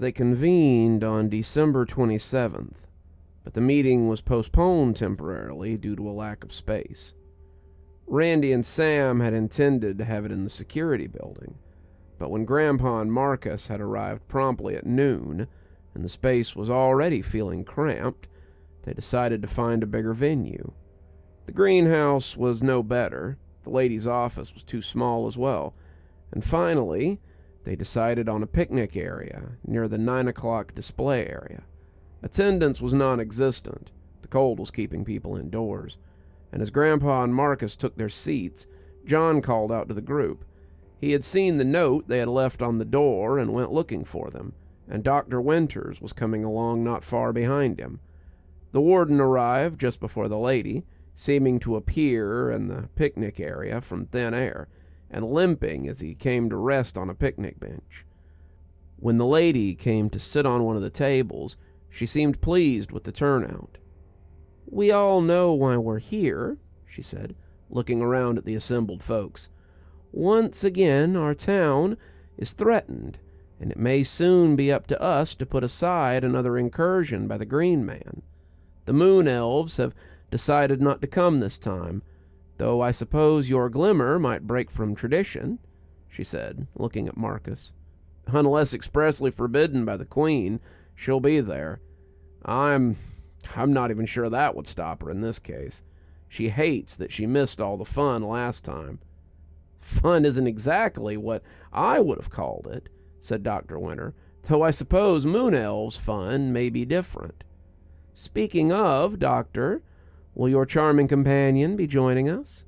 They convened on December 27th, but the meeting was postponed temporarily due to a lack of space. Randy and Sam had intended to have it in the security building, but when Grandpa and Marcus had arrived promptly at noon, and the space was already feeling cramped, they decided to find a bigger venue. The greenhouse was no better, the ladies' office was too small as well, and finally, they decided on a picnic area near the 9 o'clock display area. Attendance was non-existent. The cold was keeping people indoors. And as Grandpa and Marcus took their seats, John called out to the group. He had seen the note they had left on the door and went looking for them, and Dr. Winters was coming along not far behind him. The warden arrived just before the lady, seeming to appear in the picnic area from thin air, and limping as he came to rest on a picnic bench. When the lady came to sit on one of the tables, she seemed pleased with the turnout. "We all know why we're here," she said, looking around at the assembled folks. "Once again, our town is threatened, and it may soon be up to us to put aside another incursion by the Green Man. The Moon Elves have decided not to come this time, though I suppose your Glimmer might break from tradition," she said, looking at Marcus. "Unless expressly forbidden by the Queen, she'll be there. I'm not even sure that would stop her in this case. She hates that she missed all the fun last time." "Fun isn't exactly what I would have called it," said Dr. Winter, "though I suppose Moon Elves' fun may be different. Speaking of, Doctor, will your charming companion be joining us?"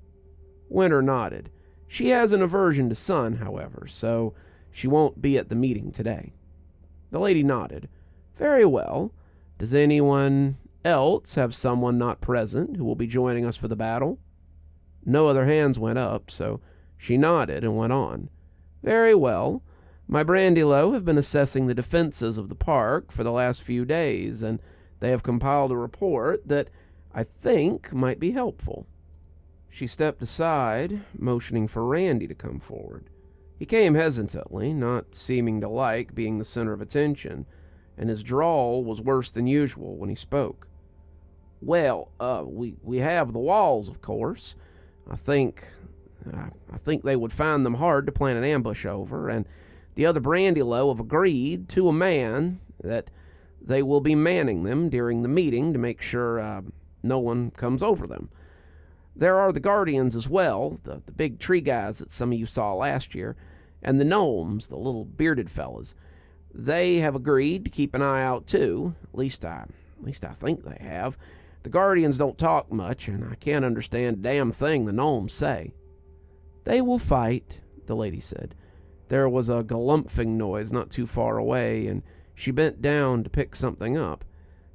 Winter nodded. "She has an aversion to sun, however, so she won't be at the meeting today." The lady nodded. "Very well. Does anyone else have someone not present who will be joining us for the battle?" No other hands went up, so she nodded and went on. "Very well. My Brandylow have been assessing the defenses of the park for the last few days, and they have compiled a report that I think might be helpful." She stepped aside, motioning for Randy to come forward. He came hesitantly, not seeming to like being the center of attention, and his drawl was worse than usual when he spoke. "Well, we have the walls, of course. I think they would find them hard to plant an ambush over, and the other Brandylow have agreed to a man that they will be manning them during the meeting to make sure no one comes over them. There are the Guardians as well, the big tree guys that some of you saw last year, and the gnomes, the little bearded fellas. They have agreed to keep an eye out too. At least I think they have. The Guardians don't talk much, and I can't understand a damn thing the gnomes say." "They will fight," the lady said. There was a galumphing noise not too far away, and she bent down to pick something up.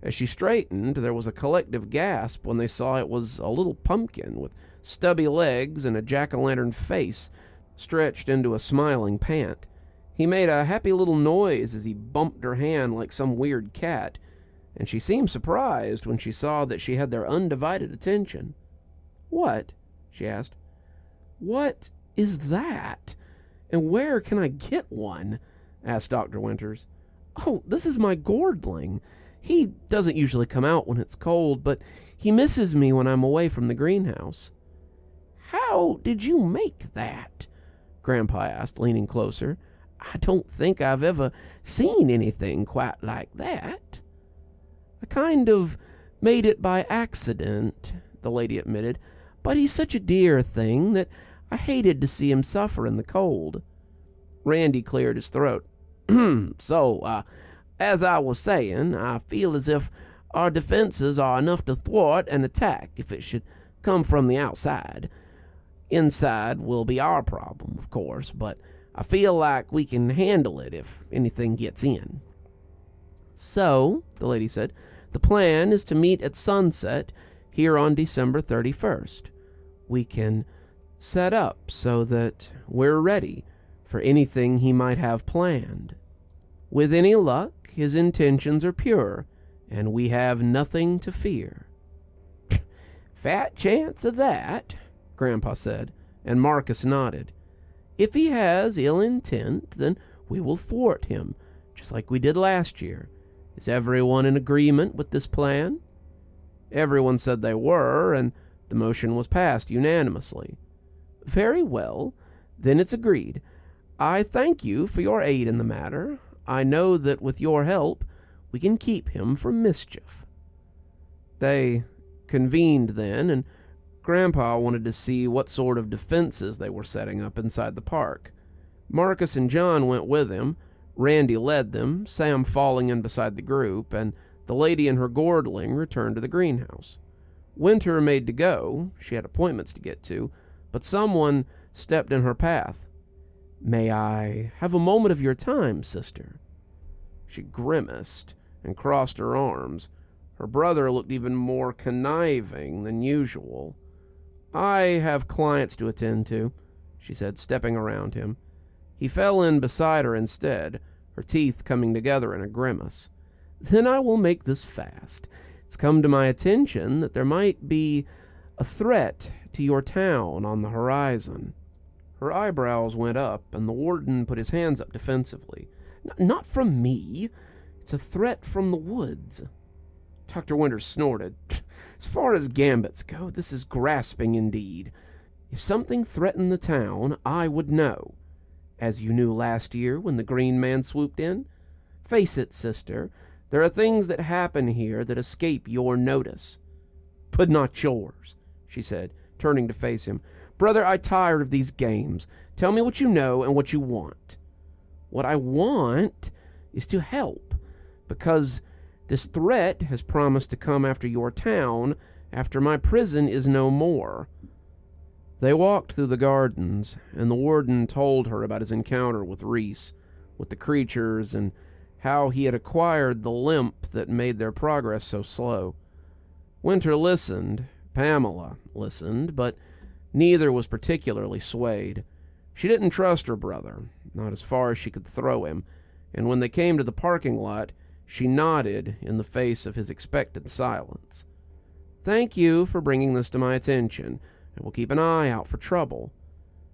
As she straightened, there was a collective gasp when they saw it was a little pumpkin with stubby legs and a jack-o'-lantern face stretched into a smiling pant. He made a happy little noise as he bumped her hand like some weird cat, and she seemed surprised when she saw that she had their undivided attention. "What?" she asked. "What is that? And where can I get one?" asked Dr. Winters. "Oh, this is my Gordling. He doesn't usually come out when it's cold, but he misses me when I'm away from the greenhouse." "How did you make that?" Grandpa asked, leaning closer. "I don't think I've ever seen anything quite like that." "I kind of made it by accident," the lady admitted, "but he's such a dear thing that I hated to see him suffer in the cold." Randy cleared his throat. So, as I was saying, I feel as if our defenses are enough to thwart an attack if it should come from the outside. Inside will be our problem, of course, but I feel like we can handle it if anything gets in." "So," the lady said, "the plan is to meet at sunset here on December 31st. We can set up so that we're ready for anything he might have planned. With any luck, his intentions are pure, and we have nothing to fear." "Fat chance of that," Grandpa said, and Marcus nodded. "If he has ill intent, then we will thwart him, just like we did last year. Is everyone in agreement with this plan?" Everyone said they were, and the motion was passed unanimously. "Very well, then it's agreed. I thank you for your aid in the matter. I know that with your help, we can keep him from mischief." They convened then, and Grandpa wanted to see what sort of defenses they were setting up inside the park. Marcus and John went with him. Randy led them, Sam falling in beside the group, and the lady and her gourdling returned to the greenhouse. Winter made to go. She had appointments to get to, but someone stepped in her path. "May I have a moment of your time, sister?" She grimaced and crossed her arms. Her brother looked even more conniving than usual. "I have clients to attend to," she said, stepping around him. He fell in beside her instead, her teeth coming together in a grimace. "Then I will make this fast. It's come to my attention that there might be a threat to your town on the horizon." Her eyebrows went up, and the warden put his hands up defensively. "Not from me. It's a threat from the woods." Dr. Winters snorted. "As far as gambits go, this is grasping indeed. If something threatened the town, I would know. As you knew last year when the Green Man swooped in. Face it, sister, there are things that happen here that escape your notice." "But not yours," she said, turning to face him. "Brother, I'm tired of these games. Tell me what you know and what you want." "What I want is to help, because this threat has promised to come after your town after my prison is no more." They walked through the gardens, and the warden told her about his encounter with Reese, with the creatures, and how he had acquired the limp that made their progress so slow. Winter listened, Pamela listened, but neither was particularly swayed. She didn't trust her brother, not as far as she could throw him, and when they came to the parking lot, she nodded in the face of his expected silence. "Thank you for bringing this to my attention. I will keep an eye out for trouble."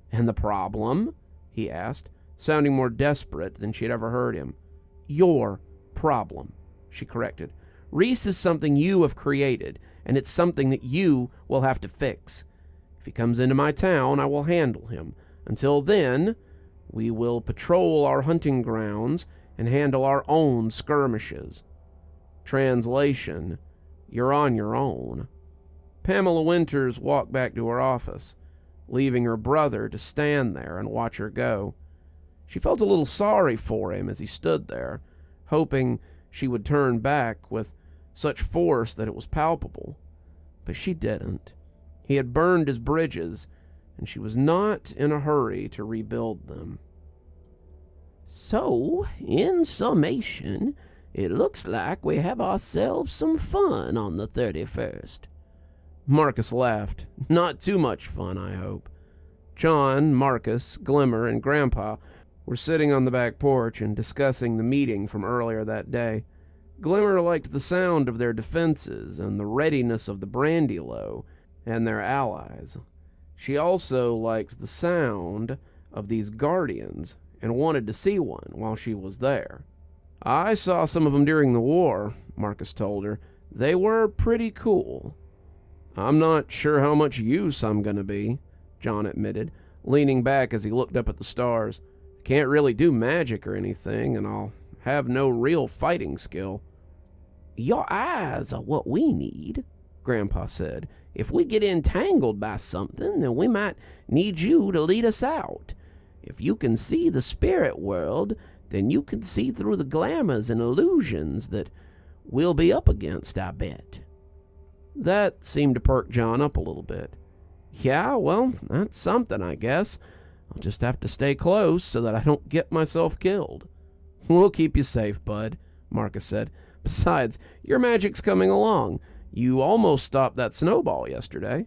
"And the problem?" he asked, sounding more desperate than she had ever heard him. "Your problem," she corrected. "Reese is something you have created, and it's something that you will have to fix. If he comes into my town, I will handle him. Until then, we will patrol our hunting grounds and handle our own skirmishes." Translation: you're on your own. Pamela Winters walked back to her office, leaving her brother to stand there and watch her go. She felt a little sorry for him as he stood there, hoping she would turn back with such force that it was palpable. But she didn't. He had burned his bridges, and she was not in a hurry to rebuild them. "So, in summation, it looks like we have ourselves some fun on the 31st. Marcus laughed. "Not too much fun, I hope." John, Marcus, Glimmer, and Grandpa were sitting on the back porch and discussing the meeting from earlier that day. Glimmer liked the sound of their defenses and the readiness of the Brandylow and their allies. She also liked the sound of these guardians and wanted to see one while she was there. "I saw some of them during the war," Marcus told her. "They were pretty cool." "I'm not sure how much use I'm going to be," John admitted, leaning back as he looked up at the stars. "Can't really do magic or anything, and I'll have no real fighting skill." "Your eyes are what we need," Grandpa said. "If we get entangled by something, then we might need you to lead us out. If you can see the spirit world, then you can see through the glamours and illusions that we'll be up against, I bet." That seemed to perk John up a little bit. "Yeah, well, that's something, I guess. I'll just have to stay close so that I don't get myself killed." "We'll keep you safe, bud," Marcus said. "Besides, your magic's coming along. You almost stopped that snowball yesterday."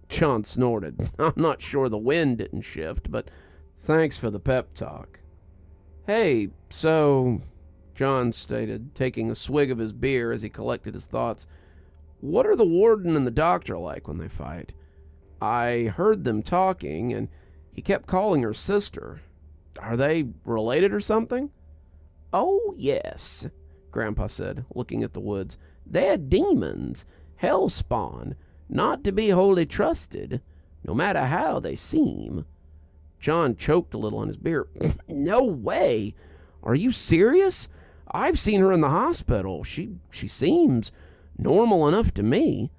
John snorted. "I'm not sure the wind didn't shift, but thanks for the pep talk." "Hey, so," John stated, taking a swig of his beer as he collected his thoughts, "what are the warden and the doctor like when they fight? I heard them talking, and he kept calling her sister. Are they related or something?" Oh, yes, Grandpa said, looking at the woods. They're demons, hellspawn, not to be wholly trusted, no matter how they seem. John choked a little on his beer. No way! Are you serious? I've seen her in the hospital. She seems normal enough to me.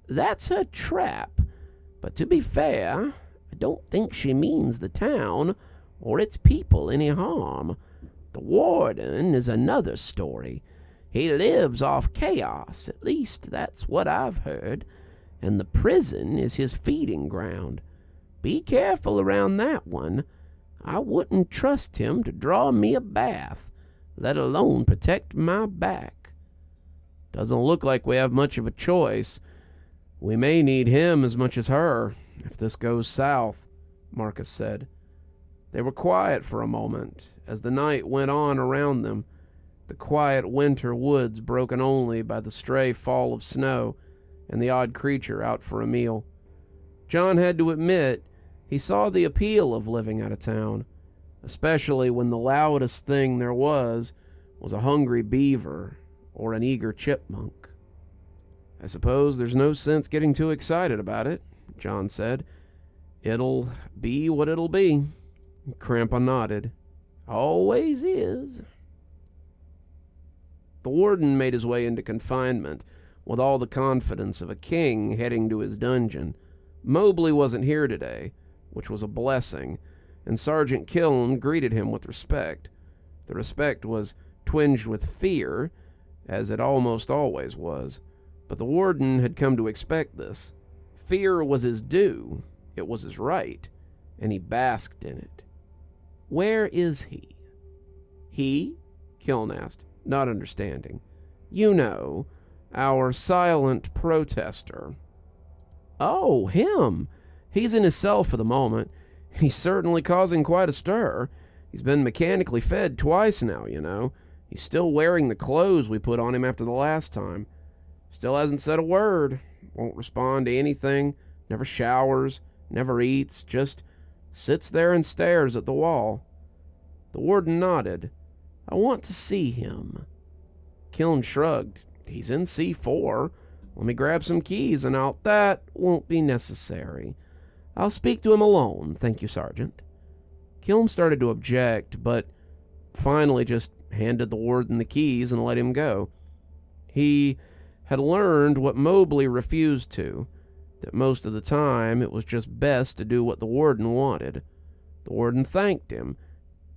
That's her trap. But to be fair, I don't think she means the town or its people any harm. The warden is another story. He lives off chaos, at least that's what I've heard, and the prison is his feeding ground. Be careful around that one. I wouldn't trust him to draw me a bath, let alone protect my back. Doesn't look like we have much of a choice. We may need him as much as her, if this goes south, Marcus said. They were quiet for a moment, as the night went on around them, the quiet winter woods broken only by the stray fall of snow and the odd creature out for a meal. John had to admit he saw the appeal of living out of town, especially when the loudest thing there was a hungry beaver or an eager chipmunk. I suppose there's no sense getting too excited about it, John said. It'll be what it'll be. Grandpa nodded. Always is. The warden made his way into confinement with all the confidence of a king heading to his dungeon. Mobley wasn't here today, which was a blessing, and Sergeant Kiln greeted him with respect. The respect was twinged with fear, as it almost always was, but the warden had come to expect this. Fear was his due, it was his right, and he basked in it. Where is he? He? Kiln asked, not understanding. You know, our silent protester. Oh, him! He's in his cell for the moment. He's certainly causing quite a stir. He's been mechanically fed twice now, you know. He's still wearing the clothes we put on him after the last time. Still hasn't said a word. Won't respond to anything. Never showers. Never eats. Just sits there and stares at the wall. The warden nodded. I want to see him. Kiln shrugged. He's in C4. Let me grab some keys and out. That won't be necessary. I'll speak to him alone, thank you, Sergeant. Kiln started to object, but finally just handed the warden the keys and let him go. He had learned what Mobley refused to, that most of the time it was just best to do what the warden wanted. The warden thanked him,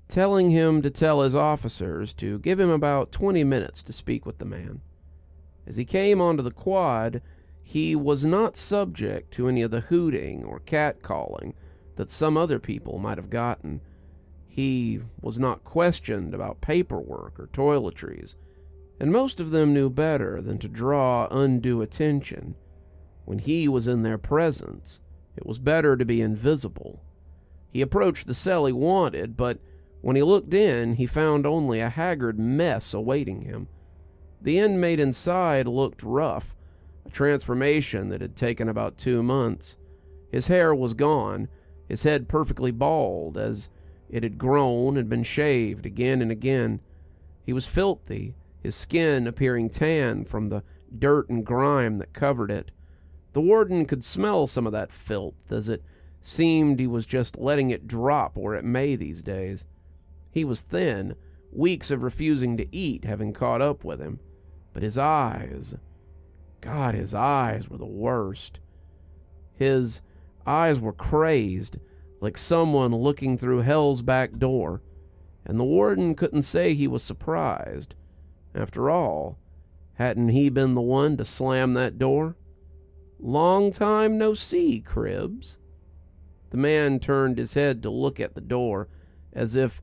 telling him to tell his officers to give him about 20 minutes to speak with the man. As he came onto the quad, he was not subject to any of the hooting or catcalling that some other people might have gotten. He was not questioned about paperwork or toiletries, and most of them knew better than to draw undue attention. When he was in their presence, it was better to be invisible. He approached the cell he wanted, but when he looked in, he found only a haggard mess awaiting him. The inmate inside looked rough, a transformation that had taken about 2 months. His hair was gone, his head perfectly bald, as it had grown and been shaved again and again. He was filthy, his skin appearing tan from the dirt and grime that covered it. The warden could smell some of that filth, as it seemed he was just letting it drop where it may these days. He was thin, weeks of refusing to eat having caught up with him. But his eyes, God, his eyes were the worst. His eyes were crazed, like someone looking through hell's back door, and the warden couldn't say he was surprised. After all, hadn't he been the one to slam that door? Long time no see, Cribs. The man turned his head to look at the door, as if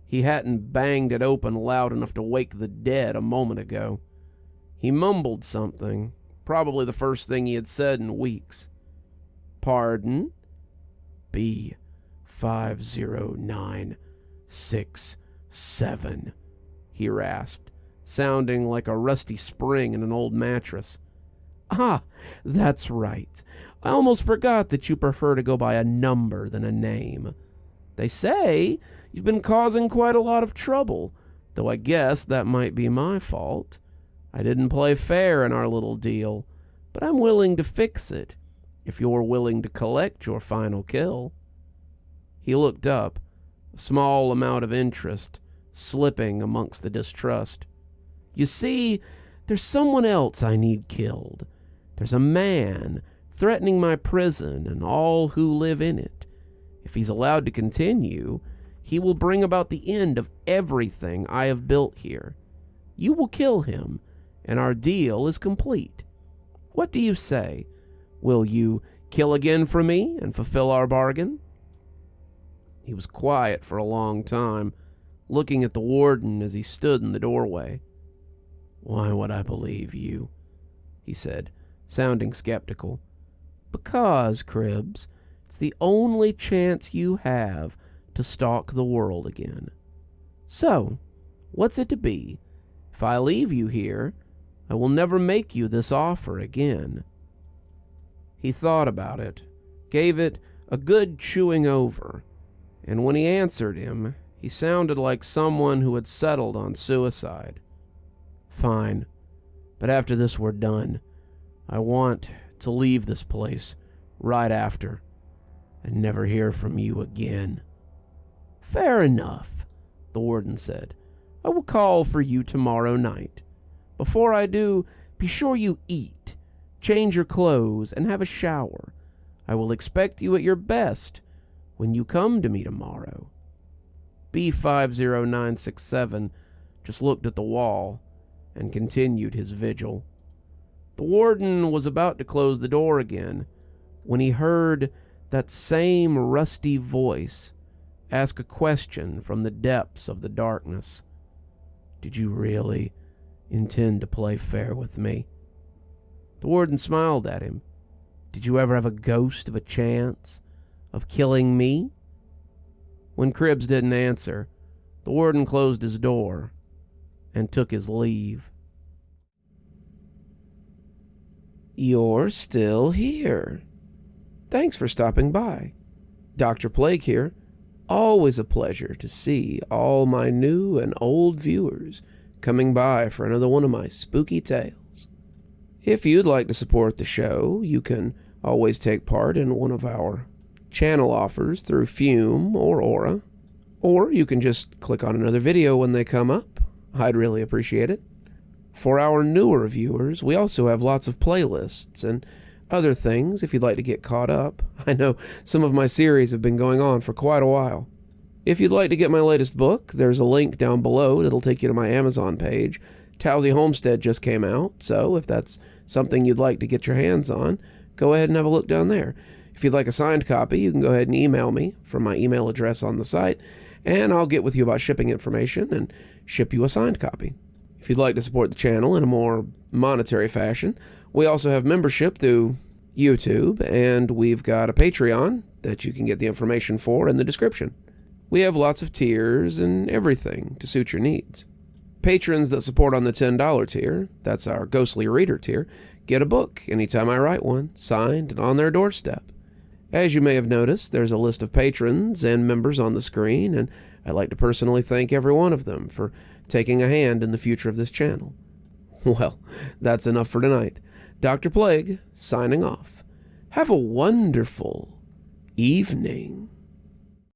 he hadn't banged it open loud enough to wake the dead a moment ago. He mumbled something, probably the first thing he had said in weeks. Pardon? B50967, he rasped, sounding like a rusty spring in an old mattress. Ah, that's right. I almost forgot that you prefer to go by a number than a name. They say you've been causing quite a lot of trouble. though I guess that might be my fault. I didn't play fair in our little deal, but I'm willing to fix it if you're willing to collect your final kill." He looked up, a small amount of interest slipping amongst the distrust. "You see, there's someone else I need killed. There's a man threatening my prison and all who live in it. If he's allowed to continue, he will bring about the end of everything I have built here. You will kill him, and our deal is complete. What do you say? Will you kill again for me and fulfill our bargain?" He was quiet for a long time, looking at the warden as he stood in the doorway. "Why would I believe you?" he said, sounding skeptical. "Because, Cribs, it's the only chance you have to stalk the world again. So, what's it to be? If I leave you here, I will never make you this offer again." He thought about it, gave it a good chewing over, and when he answered him, he sounded like someone who had settled on suicide. "Fine, but after this we're done. I want to leave this place right after and never hear from you again." "Fair enough," the warden said. "I will call for you tomorrow night. Before I do, be sure you eat, change your clothes, and have a shower. I will expect you at your best when you come to me tomorrow." B50967 just looked at the wall and continued his vigil. The warden was about to close the door again when he heard that same rusty voice ask a question from the depths of the darkness. "Did you really intend to play fair with me?" The warden smiled at him. "Did you ever have a ghost of a chance of killing me?" When Cribs didn't answer, the warden closed his door and took his leave. "You're still here. Thanks for stopping by. Dr. Plague here. Always a pleasure to see all my new and old viewers coming by for another one of my spooky tales. If you'd like to support the show, you can always take part in one of our channel offers through Fume or Aura, or you can just click on another video when they come up. I'd really appreciate it. For our newer viewers, we also have lots of playlists and other things if you'd like to get caught up. I know some of my series have been going on for quite a while. If you'd like to get my latest book, there's a link down below that'll take you to my Amazon page. Towesey Homestead just came out, so if that's something you'd like to get your hands on, go ahead and have a look down there. If you'd like a signed copy, you can go ahead and email me from my email address on the site, and I'll get with you about shipping information and ship you a signed copy. If you'd like to support the channel in a more monetary fashion, we also have membership through YouTube, and we've got a Patreon that you can get the information for in the description. We have lots of tiers and everything to suit your needs. Patrons that support on the $10 tier, that's our Ghostly Reader tier, get a book anytime I write one, signed and on their doorstep. As you may have noticed, there's a list of patrons and members on the screen, and I'd like to personally thank every one of them for taking a hand in the future of this channel. Well, that's enough for tonight. Dr. Plague, signing off. Have a wonderful evening.